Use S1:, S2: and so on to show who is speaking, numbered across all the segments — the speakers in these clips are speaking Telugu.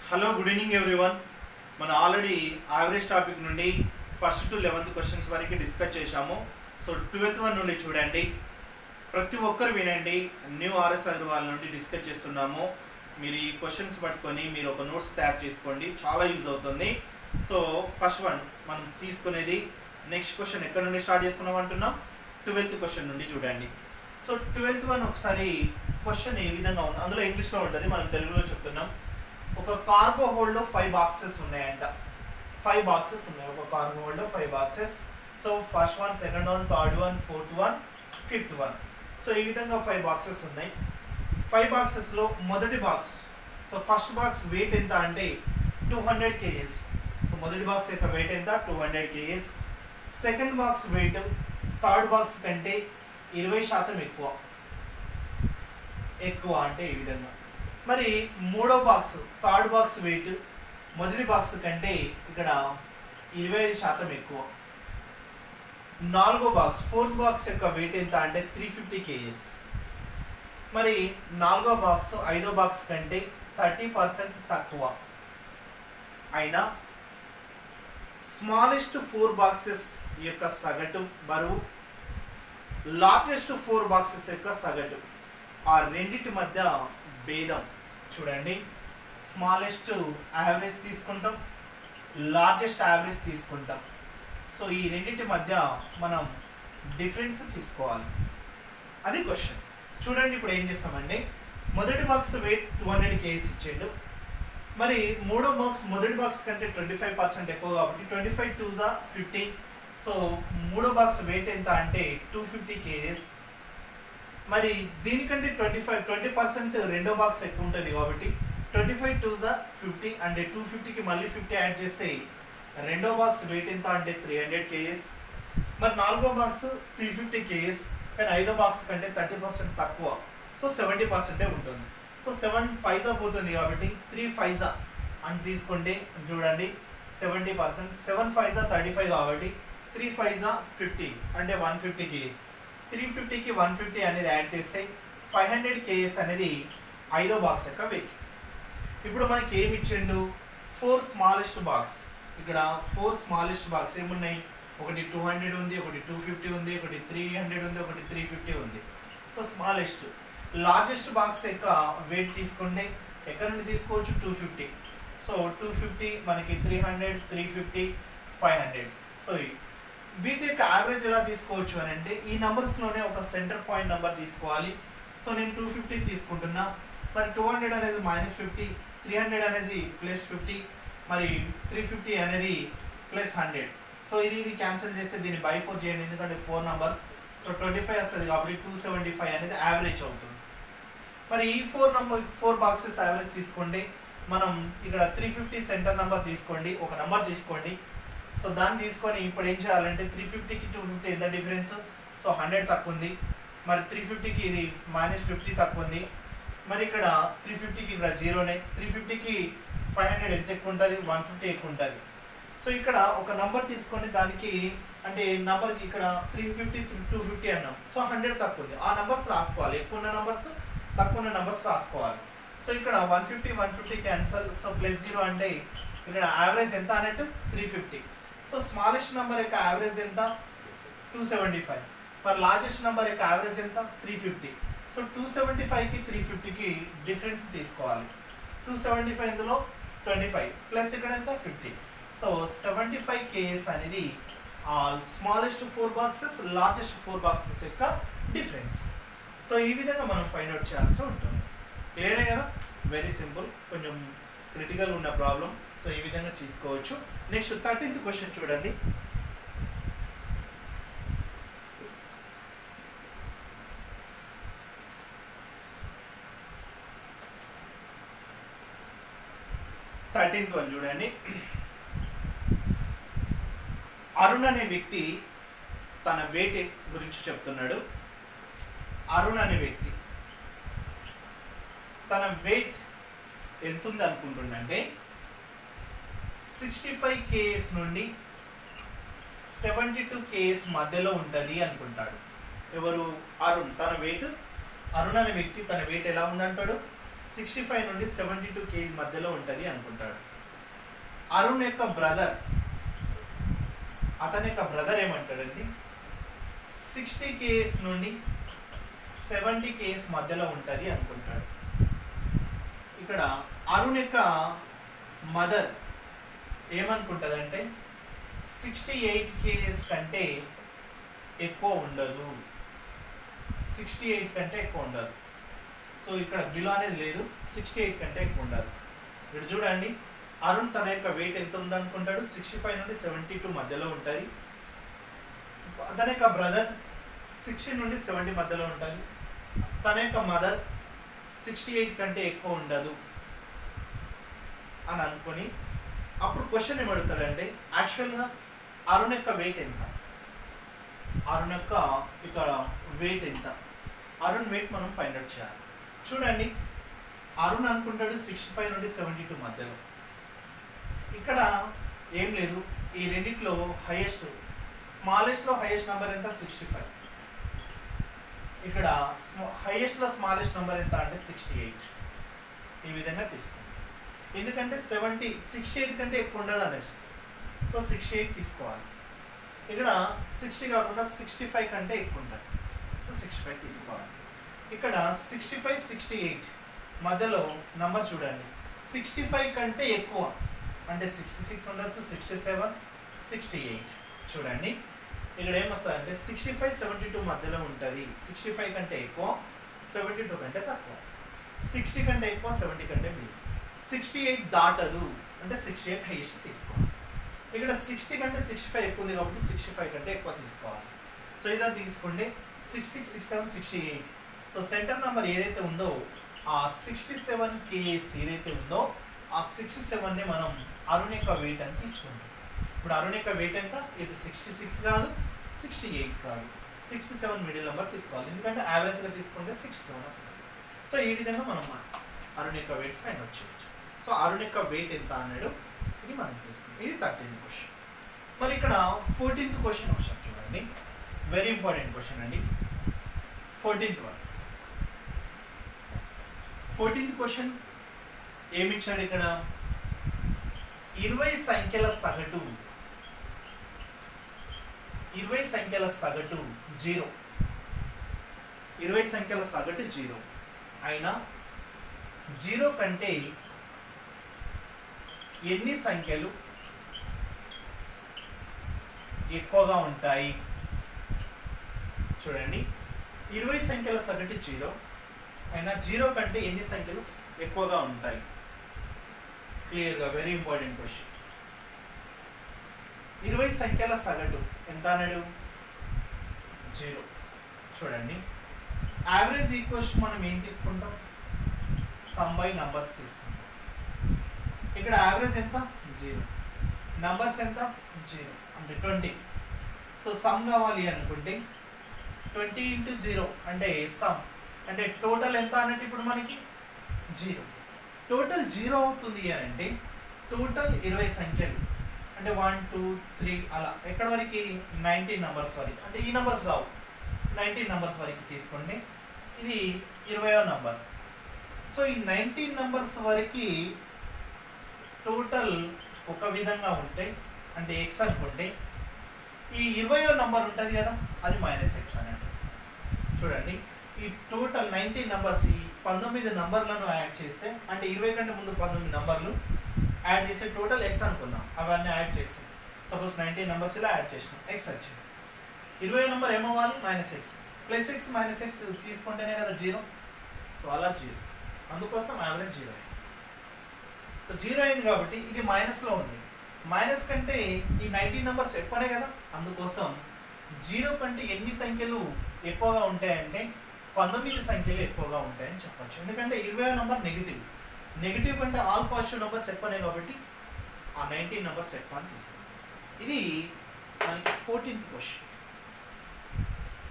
S1: Hello good evening everyone. మనం ఆల్రెడీ యావరేజ్ టాపిక్ నుండి ఫస్ట్ టు 11th క్వశ్చన్స్ వరకు డిస్కస్ చేశాము. సో 12th వన్ నుండి చూడండి, ప్రతి ఒక్కరు వినండి. న్యూ ఆర్ఎస్ అగర్వాల్ నుండి డిస్కస్ చేస్తున్నాము. మీరు ఈ క్వశ్చన్స్ పట్టుకొని మీరు ఒక నోట్స్ తయారు చేసుకోండి, చాలా యూజ్ అవుతుంది. సో ఫస్ట్ వన్ మనం తీసుకునేది నెక్స్ట్ క్వశ్చన్ ఎక్కడ నుండి స్టార్ట్ చేస్తున్నాం అంటున్నాం, 12th క్వశ్చన్ నుండి చూడండి. సో 12th వన్ ఒకసారి క్వశ్చన్ ఏ విధంగా ఉంది, అందులో ఇంగ్లీష్లో ఉంటుంది, మనం తెలుగులో చెప్తున్నాం. ఒక కార్గో హోల్డ్లో 5 బాక్సెస్ ఉన్నాయంట. 5 బాక్సెస్ ఉన్నాయి ఒక కార్గో హోల్డ్లో 5 boxes. So first one, second one, third one, fourth one, fifth one. So ఈ విధంగా 5 బాక్సెస్ ఉన్నాయి. 5 బాక్సెస్లో మొదటి box, so first box weight ఎంత అంటే 200 kgs. సో మొదటి బాక్స్ యొక్క వెయిట్ ఎంత 200 kgs. Second box weight third box కంటే 20% ఎక్కువ అంటే ఈ విధంగా. మరి మూడో బాక్స్, థర్డ్ బాక్స్ వెయిట్ మొదటి బాక్స్ కంటే ఇక్కడ 25% ఎక్కువ. నాలుగో బాక్స్, ఫోర్త్ బాక్స్ యొక్క వెయిట్ ఎంత అంటే 350 kgs. మరి నాలుగో బాక్స్ ఐదో బాక్స్ కంటే 30% తక్కువ. అయినా స్మాలెస్ట్ 4 బాక్సెస్ యొక్క సగటు బరువు, లార్జెస్ట్ 4 బాక్సెస్ యొక్క సగటు, ఆ రెండింటి మధ్య భేదం చూడండి. స్మాలెస్ట్ యావరేజ్ తీసుకుంటాం, లార్జెస్ట్ యావరేజ్ తీసుకుంటాం. సో ఈ రెండింటి మధ్య మనం డిఫరెన్స్ తీసుకోవాలి, అది క్వశ్చన్. చూడండి ఇప్పుడు ఏం చేస్తామండి, మొదటి బాక్స్ వెయిట్ 200 kgs ఇచ్చిండు. మరి మూడో బాక్స్ మొదటి బాక్స్ కంటే 25% ఎక్కువ కాబట్టి 25 2s 50. సో మూడో బాక్స్ వెయిట్ ఎంత అంటే 250 kgs. మరి దీనికంటే 20% రెండో బాక్స్ ఎక్కువ ఉంటుంది కాబట్టి 25 2s 50 అంటే 250కి మళ్ళీ 50 యాడ్ చేస్తే రెండో బాక్స్ వెయిట్ ఎంత అంటే 300 kgs. మరి నాలుగో బాక్స్ 350 kgs, కానీ ఐదో బాక్స్ కంటే 30% తక్కువ, సో 70% ఉంటుంది. సో 7 5s పోతుంది కాబట్టి 3 5s అని తీసుకుంటే చూడండి 70%. 7 5s 35 కాబట్టి 3 5s 50 అంటే 150 kgs. 350కి 150 అనేది యాడ్ చేస్తే 500 kgs అనేది ఐదో బాక్స్ యొక్క వెయిట్. ఇప్పుడు మనకి ఏమి ఇచ్చిండు, 4 స్మాలెస్ట్ బాక్స్. ఇక్కడ 4 స్మాలెస్ట్ బాక్స్ ఏమున్నాయి, ఒకటి 200 ఉంది, ఒకటి 250 ఉంది, ఒకటి 300 ఉంది, ఒకటి 350 ఉంది. So smallest. లార్జెస్ట్ బాక్స్ యొక్క వెయిట్ తీసుకుంటే ఎక్కడ నుండి తీసుకోవచ్చు, 250. సో 250 మనకి 300, 350, 500. సో వీటి యొక్క యావరేజ్ ఎలా తీసుకోవచ్చు అని అంటే ఈ నెంబర్స్లోనే ఒక సెంటర్ పాయింట్ నెంబర్ తీసుకోవాలి. సో నేను 250 తీసుకుంటున్నా, మరి 200 అనేది -50, 300 అనేది +50, మరి 350 అనేది +100. సో ఇది క్యాన్సిల్ చేస్తే దీన్ని బై 4 చేయండి, ఎందుకంటే 4 నెంబర్స్. సో 25 వస్తుంది కాబట్టి 275 అనేది యావరేజ్ అవుతుంది. మరి ఈ 4 బాక్సెస్ యావరేజ్ తీసుకోండి. మనం ఇక్కడ 350 సెంటర్ నెంబర్ తీసుకోండి, ఒక నెంబర్ తీసుకోండి. సో దాన్ని తీసుకొని ఇప్పుడు ఏం చేయాలంటే 350కి 250 ఎంత డిఫరెన్స్, సో 100 తక్కువ ఉంది. మరి 350కి ఇది -50 తక్కువ ఉంది. మరి ఇక్కడ 350కి ఇక్కడ 0నే, 350కి 500 ఎంత ఎక్కువ ఉంటుంది, 150 ఎక్కువ ఉంటుంది. సో ఇక్కడ ఒక నెంబర్ తీసుకొని దానికి అంటే నెంబర్ ఇక్కడ 350 250 అన్నాం, సో 100 తక్కువ ఉంది. ఆ నెంబర్స్ రాసుకోవాలి, ఎక్కువ ఉన్న నెంబర్స్ తక్కువ ఉన్న నెంబర్స్ రాసుకోవాలి. సో ఇక్కడ 150 క్యాన్సల్, సో +0 అంటే ఇక్కడ యావరేజ్ ఎంత అన్నట్టు 350. సో స్మాలెస్ట్ నెంబర్ యొక్క యావరేజ్ ఎంత 275. మరి లార్జెస్ట్ నెంబర్ యొక్క యావరేజ్ ఎంత 350. సో 275కి 350కి డిఫరెన్స్ తీసుకోవాలి. 275 ఇందులో 25 ప్లస్ ఇక్కడ ఎంత 50. సో 75 kgs అనేది స్మాలెస్ట్ 4 బాక్సెస్, లార్జెస్ట్ 4 బాక్సెస్ యొక్క డిఫరెన్స్. సో ఈ విధంగా మనం ఫైండ్ అవుట్ చేయాల్సి ఉంటుంది. క్లియరే కదా, వెరీ సింపుల్, కొంచెం క్రిటికల్ ఉన్న ప్రాబ్లం. సో ఈ విధంగా తీసుకోవచ్చు. నెక్స్ట్ 13th క్వశ్చన్ చూడండి. చూడండి. అరుణ్ అనే వ్యక్తి తన వెయిట్ గురించి చెప్తున్నాడు. అరుణ్ అనే వ్యక్తి తన వెయిట్ ఎంత ఉంది అనుకుంటుండంటే 65 kgs నుండి 72 kgs మధ్యలో ఉంటుంది అనుకుంటాడు. ఎవరు, అరుణ్. తన వెయిట్, అరుణ్ అనే వ్యక్తి తన వెయిట్ ఎలా ఉందంటాడు 65 నుండి 72 kg మధ్యలో ఉంటుంది అనుకుంటాడు. అరుణ్ యొక్క బ్రదర్, అతని యొక్క బ్రదర్ ఏమంటాడండి 60 kg నుండి 70 kg మధ్యలో ఉంటుంది అనుకుంటాడు. ఇక్కడ అరుణ్ యొక్క మదర్ ఏమనుకుంటుందంటే 68 kg కంటే ఎక్కువ ఉండదు, 68 కంటే ఎక్కువ ఉండదు. సో ఇక్కడ బిలో అనేది లేదు, 68 కంటే ఎక్కువ ఉండదు. ఇక్కడ చూడండి అరుణ్ తన యొక్క వెయిట్ ఎంత ఉందనుకుంటాడు 65 నుండి 72 మధ్యలో ఉంటుంది. తన యొక్క బ్రదర్ 60 నుండి 70 మధ్యలో ఉంటుంది. తన యొక్క మదర్ 68 కంటే ఎక్కువ ఉండదు అని అనుకొని అప్పుడు క్వశ్చన్ ఏమడుగుతాడంటే యాక్చువల్గా అరుణ్ యొక్క వెయిట్ ఎంత, అరుణ్ యొక్క ఇక్కడ వెయిట్ ఎంత, అరుణ్ వెయిట్ మనం ఫైండ్ అవుట్ చేయాలి. చూడండి అరుణ్ అనుకుంటాడు 65 నుండి 72 మధ్యలో. ఇక్కడ ఏం లేదు, ఈ రెండిట్లో హైయెస్ట్ స్మాలెస్ట్లో హైయెస్ట్ నెంబర్ ఎంత 65, ఇక్కడ హైయెస్ట్లో స్మాలెస్ట్ నెంబర్ ఎంత అంటే 68. ఈ విధంగా తీసుకోండి, ఎందుకంటే 68 కంటే ఎక్కువ ఉండదు అనేసి. సో 68 తీసుకోవాలి. ఇక్కడ 60 కాకుండా 65 కంటే ఎక్కువ ఉంటుంది, సో 65 తీసుకోవాలి. ఇక్కడ 65 68 మధ్యలో నంబర్ చూడండి, 65 కంటే ఎక్కువ అంటే 66 ఉండొచ్చు, 67 68. చూడండి ఇక్కడ ఏమొస్తుందంటే 65 72 మధ్యలో ఉంటుంది, 65 కంటే ఎక్కువ 72 కంటే తక్కువ, 60 కంటే ఎక్కువ 70 కంటే బిలో. 68 దాటదు అంటే 68 హైయెస్ట్ తీసుకోవాలి. ఇక్కడ 60 కంటే 65 ఎక్కువ ఉంది కాబట్టి 65 కంటే ఎక్కువ తీసుకోవాలి. సో ఇదా తీసుకోండి 66 67 68. సో సెంటర్ నెంబర్ ఏదైతే ఉందో ఆ 67 కేస్ ఏదైతే ఉందో ఆ 67ని మనం అరుణ్ యొక్క వెయిట్ అని తీసుకుంటాం. ఇప్పుడు అరుణ్ యొక్క వెయిట్ ఎంత, ఇటు 66 కాదు 68 కాదు, 67 మిడిల్ నెంబర్ తీసుకోవాలి, ఎందుకంటే యావరేజ్గా తీసుకుంటే 67 వస్తుంది. సో ఈ విధంగా మనం అరుణ్ యొక్క వెయిట్ ఫైండ్ అవుట్ చేయొచ్చు. సో అరుణ్ యొక్క వెయిట్ ఎంత అన్నాడు, ఇది మనం తీసుకుంటాం. ఇది 13th క్వశ్చన్. మరి ఇక్కడ 14th క్వశ్చన్ ఒకసారి చూడండి, వెరీ ఇంపార్టెంట్ క్వశ్చన్ అండి. 14th వన్ 14th క్వశ్చన్ ఏమి ఇచ్చాడు ఇక్కడ, 20 సంఖ్యల సగటు 20 సంఖ్యల సగటు 0, 20 సంఖ్యల సగటు 0 అయినా 0 కంటే ఎన్ని సంఖ్యలు ఎక్కువగా ఉంటాయి. చూడండి 20 సంఖ్యల సగటు 0 అయినా 0 కంటే ఎన్ని సంఖ్యలు ఎక్కువగా ఉంటాయి. క్లియర్గా వెరీ ఇంపార్టెంట్ క్వశ్చన్. 20 సంఖ్యల సగటు ఎంత అన్నాడు 0. చూడండి యావరేజ్ ఈక్వల్స్ మనం ఏం తీసుకుంటాం, సమ్ బై నంబర్స్ తీసుకుంటాం. ఇక్కడ యావరేజ్ ఎంత 0, నంబర్స్ ఎంత 0 అంటే 20. సో సమ్ కావాలి అనుకుంటే 20 ఇంటూ 0 అంటే సమ్ అంటే టోటల్ ఎంత అన్నట్టు ఇప్పుడు మనకి 0. టోటల్ 0 అవుతుంది అని అంటే టోటల్ 20 సంఖ్యలు అంటే 1 2 3 అలా ఎక్కడ వరకు 19 నంబర్స్ వరకు, అంటే ఈ నంబర్స్ కావు 19 నంబర్స్ వరకు తీసుకోండి. ఇది 20వ నంబర్. సో ఈ 19 నంబర్స్ వరకు టోటల్ ఒక విధంగా ఉంటే అంటే ఎక్స్ అనుకుంటే ఈ 20వ నంబర్ ఉంటుంది కదా అది -x అన్నట్టు. చూడండి ఈ టోటల్ 19 నంబర్స్ ఈ 19 నంబర్లను యాడ్ చేస్తే అంటే 20 కంటే ముందు 19 నంబర్లు యాడ్ చేస్తే టోటల్ x అనుకుందాం. అవన్నీ యాడ్ చేస్తే సపోజ్ 19 నంబర్స్ ఇలా యాడ్ చేసినాం, x వచ్చింది. 20వ నంబర్ ఏమవ్వాలి -x, +x -x తీసుకుంటేనే కదా 0. సో అలా 0, అందుకోసం యావరేజ్ 0 అయింది. సో 0 అయింది కాబట్టి ఇది మైనస్లో ఉంది, మైనస్ కంటే ఈ 19 నంబర్స్ ఎక్కువనే కదా, అందుకోసం 0 కంటే ఎన్ని సంఖ్యలు ఎక్కువగా ఉంటాయంటే 19 సంఖ్యలు ఎక్కువగా ఉంటాయని చెప్పచ్చు. ఎందుకంటే 20వ నంబర్ నెగిటివ్ కంటే ఆల్ పాజిటివ్ నెంబర్స్ ఎక్కువనే కాబట్టి ఆ 19 నెంబర్స్ ఎక్కువ అని తీసుకుంటాం. ఇది మనకి 14th క్వశ్చన్.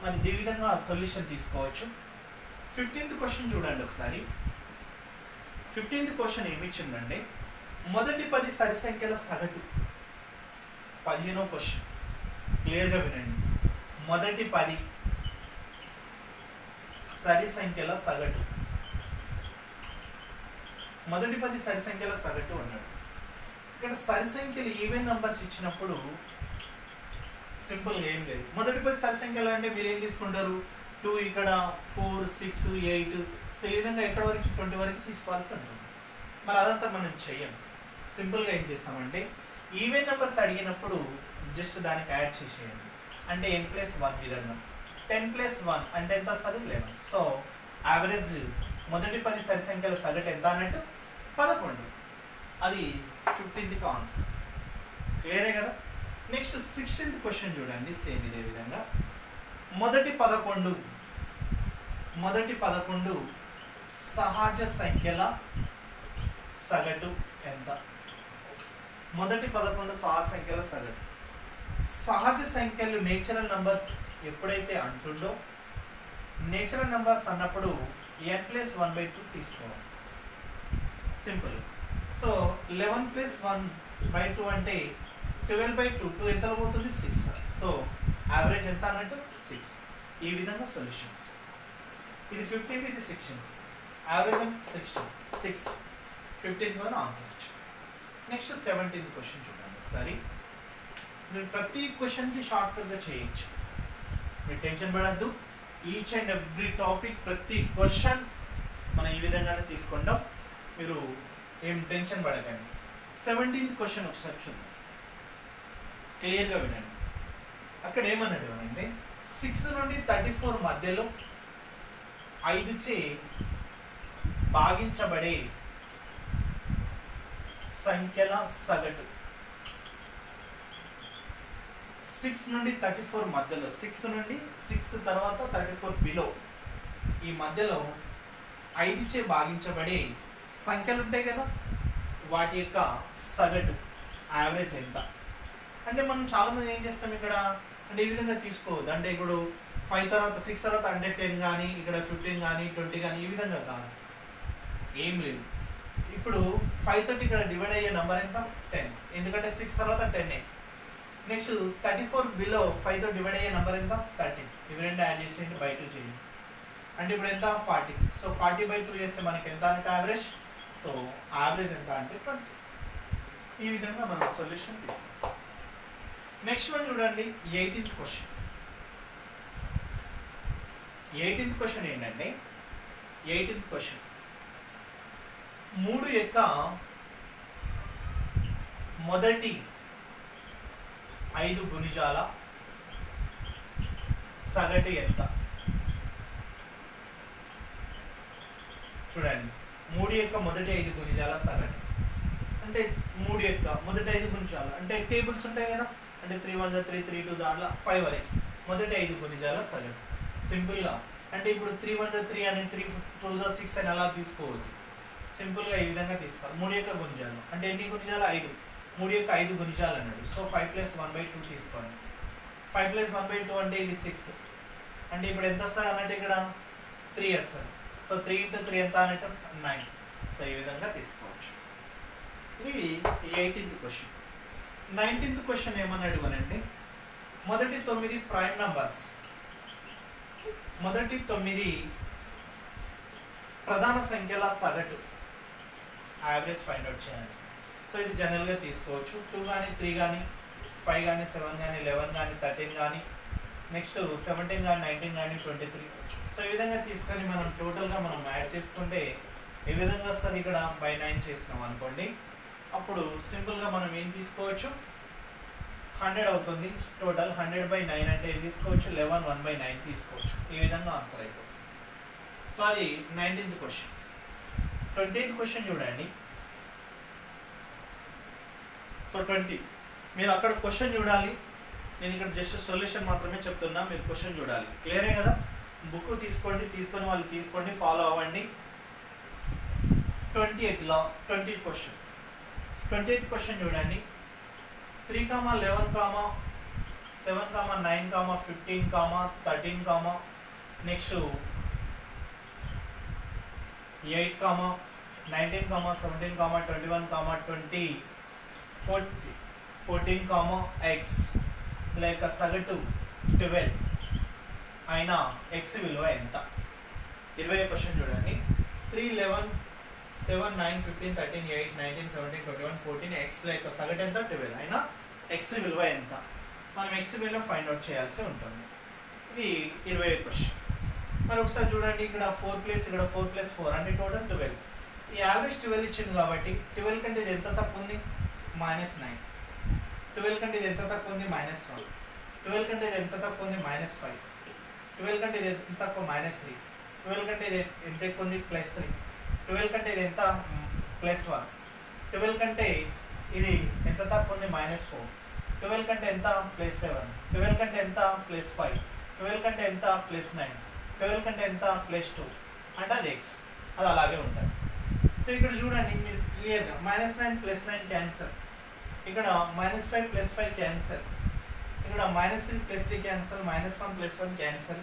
S1: మరి ఈ విధంగా సొల్యూషన్ తీసుకోవచ్చు. 15th క్వశ్చన్ చూడండి ఒకసారి. 15th క్వశ్చన్ ఏమి ఇచ్చిందంటే మొదటి 10 సరి సంఖ్యల సగటు. 15వ క్వశ్చన్ క్లియర్గా వినండి. మొదటి 10 సరి సంఖ్యల సగటు మొదటి 10 సరి సంఖ్యల సగటు అన్నాడు. ఇక్కడ సరి సంఖ్యలు ఈవెన్ నంబర్స్ ఇచ్చినప్పుడు సింపుల్గా ఏం లేదు. మొదటి 10 సరి సంఖ్యలు అంటే మీరు ఏం తీసుకుంటారు, 2 ఇక్కడ 4 6 8, సో ఈ విధంగా ఎక్కడ వరకు 20 వరకు తీసుకోవాల్సి ఉంటుంది. మరి అదంతా మనం చెయ్యం. సింపుల్గా ఏం చేస్తామంటే ఈవెన్ నెంబర్స్ అడిగినప్పుడు జస్ట్ దానికి యాడ్ చేసేయండి. అంటే n+1 విధంగా 10+1 అంటే ఎంత వస్తుంది 11. సో యావరేజ్ మొదటి 10 సరి సంఖ్యల సగటు ఎంత అన్నట్టు 11. అది 15th ఆన్సర్. క్లియరే కదా. నెక్స్ట్ 16th క్వశ్చన్ చూడండి. సేమ్ ఇదే విధంగా మొదటి 11 సహజ సంఖ్యల సగటు ఎంత? మొదటి 11 సహజ సంఖ్యల సగటు. సహజ సంఖ్యలు నేచురల్ నంబర్స్ ఎప్పుడైతే అంటుండో, నేచురల్ నంబర్స్ అన్నప్పుడు n+1/2 తీసుకోవాలి. సింపుల్. సో 11+1/2 అంటే 12/2. 2 ఎంత పోతుంది 6. సో యావరేజ్ ఎంత అన్నట్టు 6. ఈ విధంగా సొల్యూషన్. ఇది 15th, ఇది 16th. యావరేజ్ అంటే 6. 15th వన్ ఆన్సర్ వచ్చు. నెక్స్ట్ 17th క్వశ్చన్ చూడండి ఒకసారి. మీరు ప్రతి క్వశ్చన్కి షార్ట్కట్గా చేయొచ్చు, మీరు టెన్షన్ పడద్దు. ఈచ్ అండ్ ఎవ్రీ టాపిక్ ప్రతి క్వశ్చన్ మనం ఈ విధంగానే తీసుకుంటాం, మీరు ఏం టెన్షన్ పడకండి. 17th క్వశ్చన్ ఒకసారి చూద్దాం, క్లియర్గా వినండి. అక్కడ ఏమన్నాడు అంటే 6 నుండి 34 మధ్యలో 5చే భాగించబడే సంఖ్యల సగటు. 6 నుండి 34 మధ్యలో, 6 నుండి 6 తర్వాత 34 బిలో, ఈ మధ్యలో 5చే భాగించబడే సంఖ్యలు ఉంటాయి కదా, వాటి యొక్క సగటు యావరేజ్ ఎంత? అంటే మనం చాలామంది ఏం చేస్తాం ఇక్కడ అంటే ఈ విధంగా తీసుకోవద్దు. అంటే ఇప్పుడు 5 తర్వాత 6 తర్వాత అంటే 10 కానీ, ఇక్కడ 15 కానీ 20 కానీ ఈ విధంగా కాదు, ఏం లేదు. ఇప్పుడు 5 తోటి ఇక్కడ డివైడ్ అయ్యే నెంబర్ ఎంత 10, ఎందుకంటే 6 తర్వాత 10. నెక్స్ట్ 34 బిలో 5 తో డివైడ్ అయ్యే నెంబర్ ఎంత 13. ఇవి రెండు యాడ్ చేసేయండి, బై 2 చేయండి. అంటే ఇప్పుడు ఎంత 40. సో 40/2 చేస్తే మనకి ఎంత అంటే యావరేజ్. సో యావరేజ్ ఎంత అంటే 20. ఈ విధంగా మనం సొల్యూషన్ తీస్తాం. నెక్స్ట్ వన్ చూడండి 18th క్వశ్చన్. 18th క్వశ్చన్ ఏంటంటే 18th క్వశ్చన్ 3 యొక్క మొదటి 5 గుణిజాల సగటు ఎంత? చూడండి 3 యొక్క మొదటి 5 గుణిజాల సగటు అంటే 3 యొక్క మొదటి 5 గుణిజాలు అంటే టేబుల్స్ ఉంటాయి కదా, అంటే 3 1 3 3 2 దాంట్లో 5 వరకు మొదటి 5 గుణిజాల సగటు. సింపుల్గా అంటే ఇప్పుడు 3 1 3 అని 3 2 6 అని అలా తీసుకోవద్దు. సింపుల్గా ఈ విధంగా తీసుకోవాలి. 3 యొక్క గుణిజాలు అంటే ఎన్ని గుణిజాలు 5. 3 యొక్క 5 గుణిజాలు అన్నాడు. సో 5+1/2 తీసుకోండి. 5+1/2 అంటే ఇది 6. అంటే ఇప్పుడు ఎంత వస్తుంది అన్నట్టు ఇక్కడ 3 వస్తుంది. సో 3 × 3 ఎంత అన్నట్టు 9. సో ఈ విధంగా తీసుకోవచ్చు. ఇది 18th క్వశ్చన్. 19th క్వశ్చన్ ఏమన్నాడు అనంటే మొదటి 9 ప్రైమ్ నంబర్స్, మొదటి 9 ప్రధాన సంఖ్యల సగటు యావరేజ్ ఫైండ్ అవుట్ చేయాలి. సో ఇది జనరల్గా తీసుకోవచ్చు. 2 కానీ 3 కానీ 5 కానీ 7 కానీ 11 కానీ 13 కానీ నెక్స్ట్ 17 కానీ 19 కానీ 23. సో ఈ విధంగా తీసుకొని మనం టోటల్గా మనం యాడ్ చేసుకుంటే ఏ విధంగా వస్తుంది, ఇక్కడ బై 9 చేసినాం అనుకోండి, అప్పుడు సింపుల్గా మనం ఏం తీసుకోవచ్చు 100 అవుతుంది. టోటల్ 100/9 అంటే ఏం తీసుకోవచ్చు 11 1/9 తీసుకోవచ్చు. ఈ విధంగా ఆన్సర్ అయిపోతుంది. సో అది 19th క్వశ్చన్. 20th క్వశ్చన్ చూడండి. సో 20 మీరు అక్కడ క్వశ్చన్ చూడాలి, నేను ఇక్కడ జస్ట్ సొల్యూషన్ మాత్రమే చెప్తున్నా, మీరు క్వశ్చన్ చూడాలి. క్లియరే కదా. బుక్ తీసుకోండి, తీసుకొని వాళ్ళు తీసుకోండి, ఫాలో అవ్వండి. 20th question. 20th క్వశ్చన్ చూడండి. 3, 11, 7, 9, 15, 13, నెక్స్ట్ 8, 19, 17, 21, 20, 14, x లేక సగటు 12 అయినా x విలువ ఎంత? 20వ క్వశ్చన్ చూడండి. 3, 11, 7, 9, 15, 13, 8, 19, 17, 21, 14 ఎక్స్ యొక్క సగటు ఎంత 12 అయినా ఎక్స్ విలువ ఎంత మనం ఎక్స్ విలువ ఫైండ్ అవుట్ చేయాల్సి ఉంటుంది. ఇది 20 క్వశ్చన్. మరి ఒకసారి చూడండి, ఇక్కడ 4 ప్లస్ ఇక్కడ 4 ప్లస్ 4 అంటే టోటల్ 12. ఈ యావరేజ్ 12 ఇచ్చింది కాబట్టి 12 కంటే ఇది ఎంత తక్కువ ఉంది -9, 12 కంటే ఇది ఎంత తక్కువ ఉంది -1, 12 కంటే ఇది ఎంత తక్కువ ఉంది -5, 12 కంటే ఇది ఎంత తక్కువ -3, 12 కంటే ఇది ఎంత ఎక్కువ ఉంది +3, 12 కంటే ఇది ఎంత +1, 12 కంటే ఇది ఎంత తక్కువ ఉంది -4, 12 కంటే ఎంత +7, 12 కంటే ఎంత +5, 12 కంటే ఎంత +9, 12 కంటే ఎంత +2 అంటే అది ఎక్స్. అది అలాగే ఉంటుంది. సో ఇక్కడ చూడండి మీరు క్లియర్గా -9 +9 క్యాన్సల్, ఇక్కడ -5 +5 క్యాన్సల్, ఇక్కడ -3 +3 క్యాన్సల్, -1 +1 క్యాన్సల్,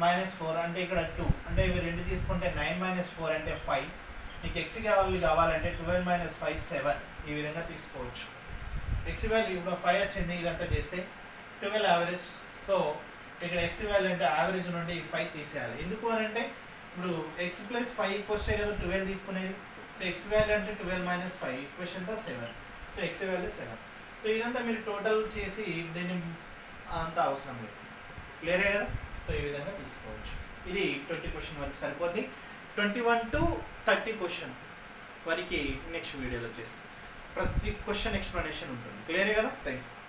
S1: -4 అంటే ఇక్కడ 2 అంటే ఇవి రెండు తీసుకుంటే 9 - 4 అంటే 5. మీకు ఎక్స్ కావాలంటే 12 - 5 7 ఈ విధంగా తీసుకోవచ్చు. ఎక్స్ వాల్యూ ఇప్పుడు 5 వచ్చింది, ఇదంతా చేస్తే 12 యావరేజ్. సో ఇక్కడ ఎక్స్ వాల్యూ అంటే యావరేజ్ నుండి 5 తీసేయాలి. ఎందుకు అని అంటే ఇప్పుడు ఎక్స్ + 5 వస్తే కదా 12 తీసుకునేది. సో ఎక్స్ వాల్యూ అంటే 12 - 5 ఈక్వేషన్ తో 7. So X value 7. సో ఇదంతా మీరు టోటల్ చేసి దీన్ని అంత అవసరం లేదు, క్లియర్ కదా. సో ఈ విధంగా తీసుకోవచ్చు. ఇది 20 క్వశ్చన్ వరకు సరిపోద్ది. 21 to 30 క్వశ్చన్ వరకు నెక్స్ట్ వీడియోలో చేస్తాం. ప్రతి క్వశ్చన్ ఎక్స్ప్లెనేషన్ ఉంటుంది, క్లియర్ కదా. Thank you.